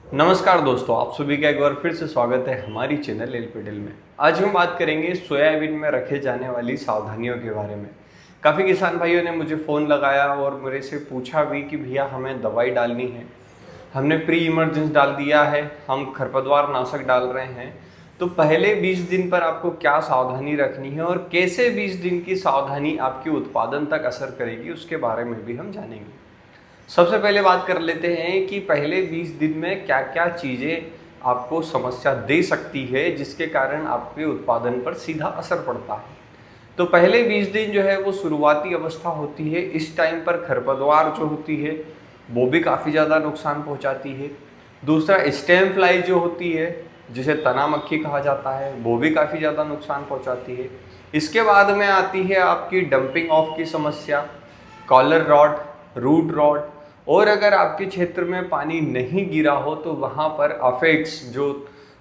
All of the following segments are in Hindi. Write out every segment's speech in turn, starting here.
नमस्कार दोस्तों, आप सभी का एक बार फिर से स्वागत है हमारी चैनल एलपीडिल में। आज हम बात करेंगे सोयाबीन में रखे जाने वाली सावधानियों के बारे में। काफ़ी किसान भाइयों ने मुझे फ़ोन लगाया और मेरे से पूछा भी कि भैया हमें दवाई डालनी है, हमने प्री इमरजेंस डाल दिया है, हम खरपतवार नाशक डाल रहे हैं, तो पहले 20 दिन पर आपको क्या सावधानी रखनी है और कैसे 20 दिन की सावधानी आपके उत्पादन तक असर करेगी, उसके बारे में भी हम जानेंगे। सबसे पहले बात कर लेते हैं कि पहले 20 दिन में क्या क्या चीज़ें आपको समस्या दे सकती है जिसके कारण आपके उत्पादन पर सीधा असर पड़ता है। तो पहले 20 दिन जो है वो शुरुआती अवस्था होती है। इस टाइम पर खरपतवार जो होती है वो भी काफ़ी ज़्यादा नुकसान पहुंचाती है। दूसरा, स्टेम फ्लाई जो होती है जिसे तना मक्खी कहा जाता है, वो भी काफ़ी ज़्यादा नुकसान पहुंचाती है। इसके बाद में आती है आपकी डंपिंग ऑफ की समस्या, कॉलर रॉट, रूट रॉट, और अगर आपके क्षेत्र में पानी नहीं गिरा हो तो वहाँ पर अफेट्स जो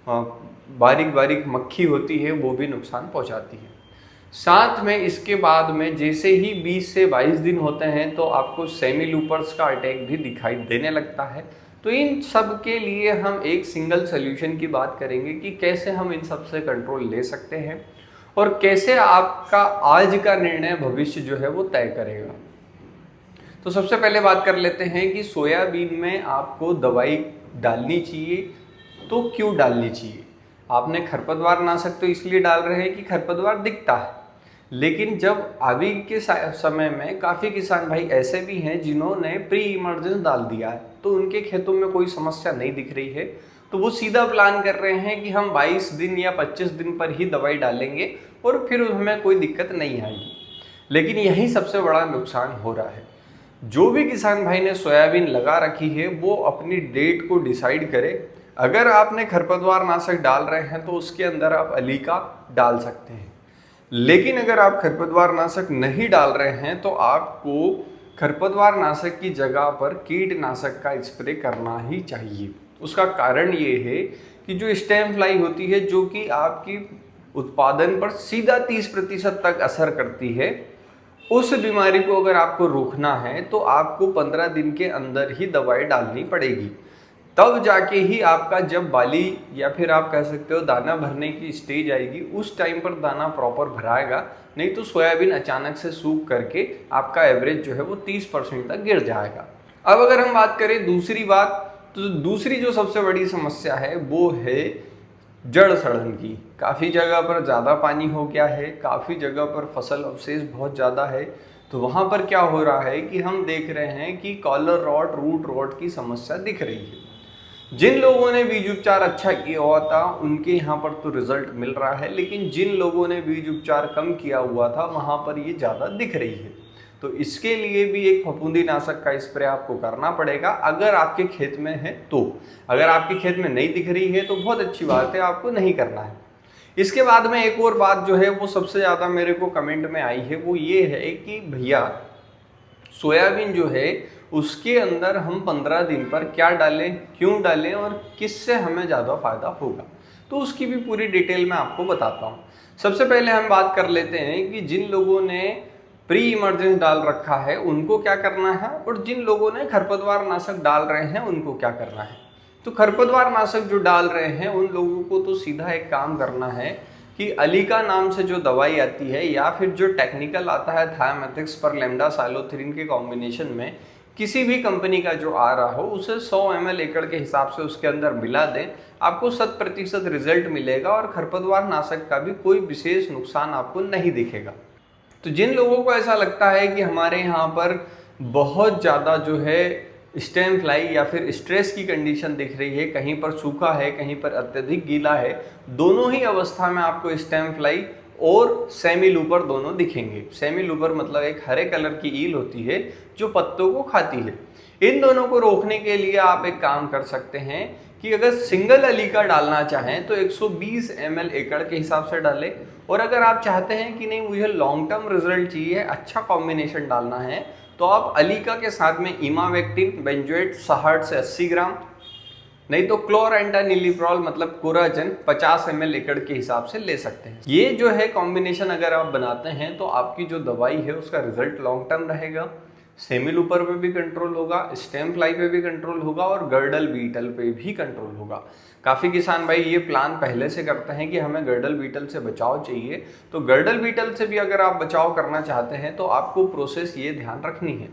बारीक बारीक मक्खी होती है वो भी नुकसान पहुँचाती है। साथ में इसके बाद में जैसे ही 20 से 22 दिन होते हैं तो आपको सेमी लूपर्स का अटैक भी दिखाई देने लगता है। तो इन सब के लिए हम एक सिंगल सोल्यूशन की बात करेंगे कि कैसे हम इन सब से कंट्रोल ले सकते हैं और कैसे आपका आज का निर्णय भविष्य जो है वो तय करेगा। तो सबसे पहले बात कर लेते हैं कि सोयाबीन में आपको दवाई डालनी चाहिए तो क्यों डालनी चाहिए। आपने खरपतवार नाशक तो इसलिए डाल रहे हैं कि खरपतवार दिखता है, लेकिन जब अभी के समय में काफ़ी किसान भाई ऐसे भी हैं जिन्होंने प्री इमरजेंस डाल दिया है, तो उनके खेतों में कोई समस्या नहीं दिख रही है, तो वो सीधा प्लान कर रहे हैं कि हम 22 दिन या 25 दिन पर ही दवाई डालेंगे और फिर हमें कोई दिक्कत नहीं आएगी। लेकिन यही सबसे बड़ा नुकसान हो रहा है। जो भी किसान भाई ने सोयाबीन लगा रखी है वो अपनी डेट को डिसाइड करे। अगर आपने खरपतवार नाशक डाल रहे हैं तो उसके अंदर आप अलीका डाल सकते हैं, लेकिन अगर आप खरपतवार नाशक नहीं डाल रहे हैं तो आपको खरपतवार नाशक की जगह पर कीटनाशक का स्प्रे करना ही चाहिए। उसका कारण ये है कि जो स्टेम फ्लाई होती है जो कि आपकी उत्पादन पर सीधा 30% तक असर करती है, उस बीमारी को अगर आपको रोकना है तो आपको 15 दिन के अंदर ही दवाई डालनी पड़ेगी। तब जाके ही आपका जब बाली या फिर आप कह सकते हो दाना भरने की स्टेज आएगी, उस टाइम पर दाना प्रॉपर भराएगा। नहीं तो सोयाबीन अचानक से सूख करके आपका एवरेज जो है वो 30% तक गिर जाएगा। अब अगर हम बात करें दूसरी बात, तो दूसरी जो सबसे बड़ी समस्या है वो है जड़ सड़न की। काफ़ी जगह पर ज़्यादा पानी हो गया है, काफ़ी जगह पर फसल अवशेष बहुत ज़्यादा है, तो वहाँ पर क्या हो रहा है कि हम देख रहे हैं कि कॉलर रॉट, रूट रॉट की समस्या दिख रही है। जिन लोगों ने बीज उपचार अच्छा किया हुआ था उनके यहाँ पर तो रिजल्ट मिल रहा है, लेकिन जिन लोगों ने बीज उपचार कम किया हुआ था वहाँ पर ये ज़्यादा दिख रही है। तो इसके लिए भी एक फफूंदी नाशक का स्प्रे आपको करना पड़ेगा अगर आपके खेत में है तो। अगर आपके खेत में नहीं दिख रही है तो बहुत अच्छी बात है, आपको नहीं करना है। इसके बाद में एक और बात जो है वो सबसे ज़्यादा मेरे को कमेंट में आई है, वो ये है कि भैया सोयाबीन जो है उसके अंदर हम 15 दिन पर क्या डालें, क्यों डालें और किससे हमें ज़्यादा फायदा होगा। तो उसकी भी पूरी डिटेल मैं आपको बताता हूँ। सबसे पहले हम बात कर लेते हैं कि जिन लोगों ने प्री इमरजेंस डाल रखा है उनको क्या करना है और जिन लोगों ने खरपतवार नाशक डाल रहे हैं उनको क्या करना है। तो खरपतवार नाशक जो डाल रहे हैं उन लोगों को तो सीधा एक काम करना है कि अलीका नाम से जो दवाई आती है या फिर जो टेक्निकल आता है थायोमेथिक्स पर लेमडा साइलोथ्रीन के कॉम्बिनेशन में किसी भी कंपनी का जो आ रहा हो उसे 100 ml एकड़ के हिसाब से उसके अंदर मिला दें। आपको 100% रिजल्ट मिलेगा और खरपतवार नाशक का भी कोई विशेष नुकसान आपको नहीं दिखेगा। तो जिन लोगों को ऐसा लगता है कि हमारे यहाँ पर बहुत ज़्यादा जो है स्टेम फ्लाई या फिर स्ट्रेस की कंडीशन दिख रही है, कहीं पर सूखा है कहीं पर अत्यधिक गीला है, दोनों ही अवस्था में आपको स्टेम फ्लाई और सेमी लूपर दोनों दिखेंगे। सेमी लूपर मतलब एक हरे कलर की ईल होती है जो पत्तों को खाती है। इन दोनों को रोकने के लिए आप एक काम कर सकते हैं कि अगर सिंगल अलीका डालना चाहें तो 120 ml एकड़ के हिसाब से डालें, और अगर आप चाहते हैं कि नहीं मुझे लॉन्ग टर्म रिजल्ट चाहिए, अच्छा कॉम्बिनेशन डालना है, तो आप अलीका के साथ में इमावेक्टिन बेंजोएट 60 से 80 ग्राम, नहीं तो क्लोरएंटानिलिप्रोल मतलब कोराजन 50 ml एकड़ के हिसाब से ले सकते हैं। ये जो है कॉम्बिनेशन अगर आप बनाते हैं तो आपकी जो दवाई है उसका रिजल्ट लॉन्ग टर्म रहेगा। सेमी लूपर पे भी कंट्रोल होगा, स्टेम फ्लाई पे भी कंट्रोल होगा और गर्डल बीटल पे भी कंट्रोल होगा। काफ़ी किसान भाई ये प्लान पहले से करते हैं कि हमें गर्डल बीटल से बचाव चाहिए, तो गर्डल बीटल से भी अगर आप बचाव करना चाहते हैं तो आपको प्रोसेस ये ध्यान रखनी है।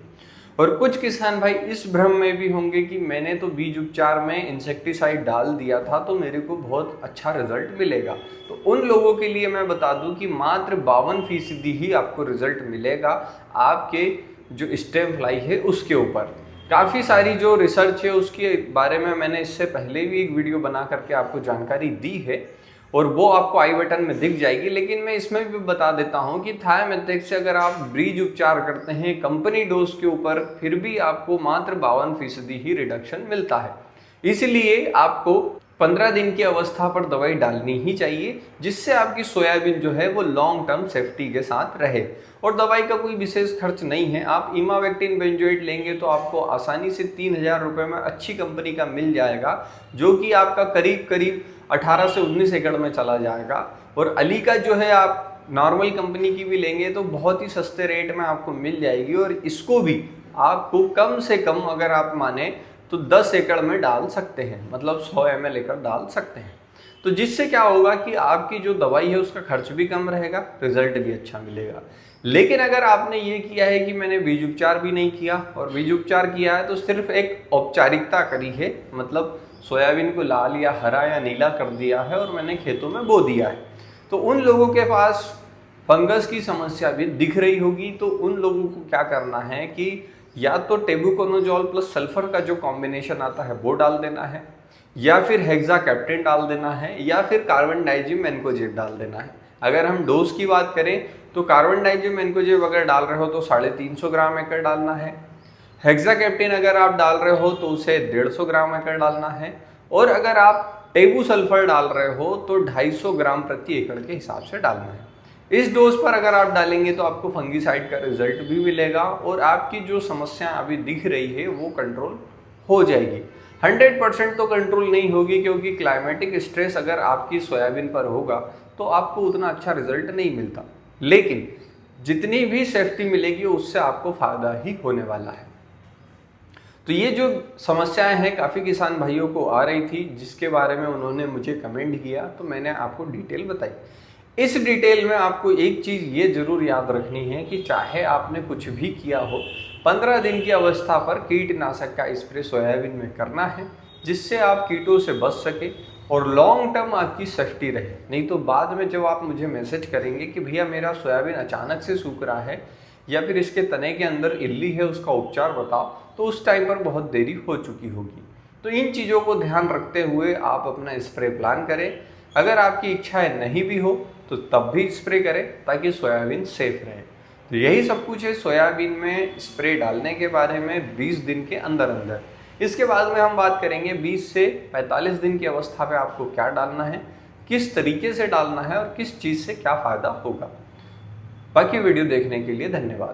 और कुछ किसान भाई इस भ्रम में भी होंगे कि मैंने तो बीज उपचार में इंसेक्टिसाइड डाल दिया था तो मेरे को बहुत अच्छा रिजल्ट मिलेगा। तो उन लोगों के लिए मैं बता दूं कि मात्र 52% ही आपको रिजल्ट मिलेगा आपके जो स्टेम फ्लाई है उसके ऊपर। काफ़ी सारी जो रिसर्च है उसके बारे में मैंने इससे पहले भी एक वीडियो बना करके आपको जानकारी दी है और वो आपको आई बटन में दिख जाएगी, लेकिन मैं इसमें भी बता देता हूं कि थायमेथेक्स से अगर आप ब्रीज उपचार करते हैं कंपनी डोज के ऊपर फिर भी आपको मात्र 52% ही रिडक्शन मिलता है। इसलिए आपको 15 दिन की अवस्था पर दवाई डालनी ही चाहिए जिससे आपकी सोयाबीन जो है वो लॉन्ग टर्म सेफ्टी के साथ रहे। और दवाई का कोई विशेष खर्च नहीं है, आप इमावेक्टिन बेंजोएट लेंगे तो आपको आसानी से 3000 रुपये में अच्छी कंपनी का मिल जाएगा जो कि आपका करीब करीब 18 से 19 एकड़ में चला जाएगा। और अली का जो है आप नॉर्मल कंपनी की भी लेंगे तो बहुत ही सस्ते रेट में आपको मिल जाएगी और इसको भी आपको कम से कम अगर आप माने तो 10 एकड़ में डाल सकते हैं, मतलब 100 ml लेकर डाल सकते हैं। तो जिससे क्या होगा कि आपकी जो दवाई है उसका खर्च भी कम रहेगा, रिजल्ट भी अच्छा मिलेगा। लेकिन अगर आपने ये किया है कि मैंने बीज उपचार भी नहीं किया और बीज उपचार किया है तो सिर्फ एक औपचारिकता करी है, मतलब सोयाबीन को लाल या हरा या नीला कर दिया है और मैंने खेतों में बो दिया है, तो उन लोगों के पास फंगस की समस्या भी दिख रही होगी। तो उन लोगों को क्या करना है कि या तो टेबुकोनोजोल प्लस सल्फर का जो कॉम्बिनेशन आता है वो डाल देना है, या फिर हेक्साकैप्टेन डाल देना है, या फिर कार्बन डाइजिम मैनकोजेब डाल देना है। अगर हम डोज की बात करें तो कार्बन डाइजिम मैनकोजेब अगर डाल रहे हो तो 350 ग्राम एकड़ डालना है, हेक्साकैप्टेन अगर आप डाल रहे हो तो उसे 150 ग्राम एकड़ डालना है, और अगर आप टेबू सल्फर डाल रहे हो तो 250 ग्राम प्रति एकड़ के हिसाब से डालना है। इस डोज पर अगर आप डालेंगे तो आपको फंगीसाइड का रिजल्ट भी मिलेगा और आपकी जो समस्या अभी दिख रही है वो कंट्रोल हो जाएगी। 100% तो कंट्रोल नहीं होगी क्योंकि क्लाइमेटिक स्ट्रेस अगर आपकी सोयाबीन पर होगा तो आपको उतना अच्छा रिजल्ट नहीं मिलता, लेकिन जितनी भी सेफ्टी मिलेगी उससे आपको फायदा ही होने वाला है। तो ये जो समस्याएं हैं काफ़ी किसान भाइयों को आ रही थी जिसके बारे में उन्होंने मुझे कमेंट किया, तो मैंने आपको डिटेल बताई। इस डिटेल में आपको एक चीज़ ये जरूर याद रखनी है कि चाहे आपने कुछ भी किया हो, 15 दिन की अवस्था पर कीटनाशक का स्प्रे सोयाबीन में करना है जिससे आप कीटों से बच सके और लॉन्ग टर्म आपकी सेफ्टी रहे। नहीं तो बाद में जब आप मुझे मैसेज करेंगे कि भैया मेरा सोयाबीन अचानक से सूख रहा है या फिर इसके तने के अंदर इल्ली है उसका उपचार बताओ, तो उस टाइम पर बहुत देरी हो चुकी होगी। तो इन चीज़ों को ध्यान रखते हुए आप अपना स्प्रे प्लान करें। अगर आपकी इच्छाएं नहीं भी हो तो तब भी स्प्रे करें ताकि सोयाबीन सेफ रहे। तो यही सब कुछ है सोयाबीन में स्प्रे डालने के बारे में 20 दिन के अंदर अंदर। इसके बाद में हम बात करेंगे 20 से 45 दिन की अवस्था पे आपको क्या डालना है, किस तरीके से डालना है और किस चीज़ से क्या फ़ायदा होगा। बाकी वीडियो देखने के लिए धन्यवाद।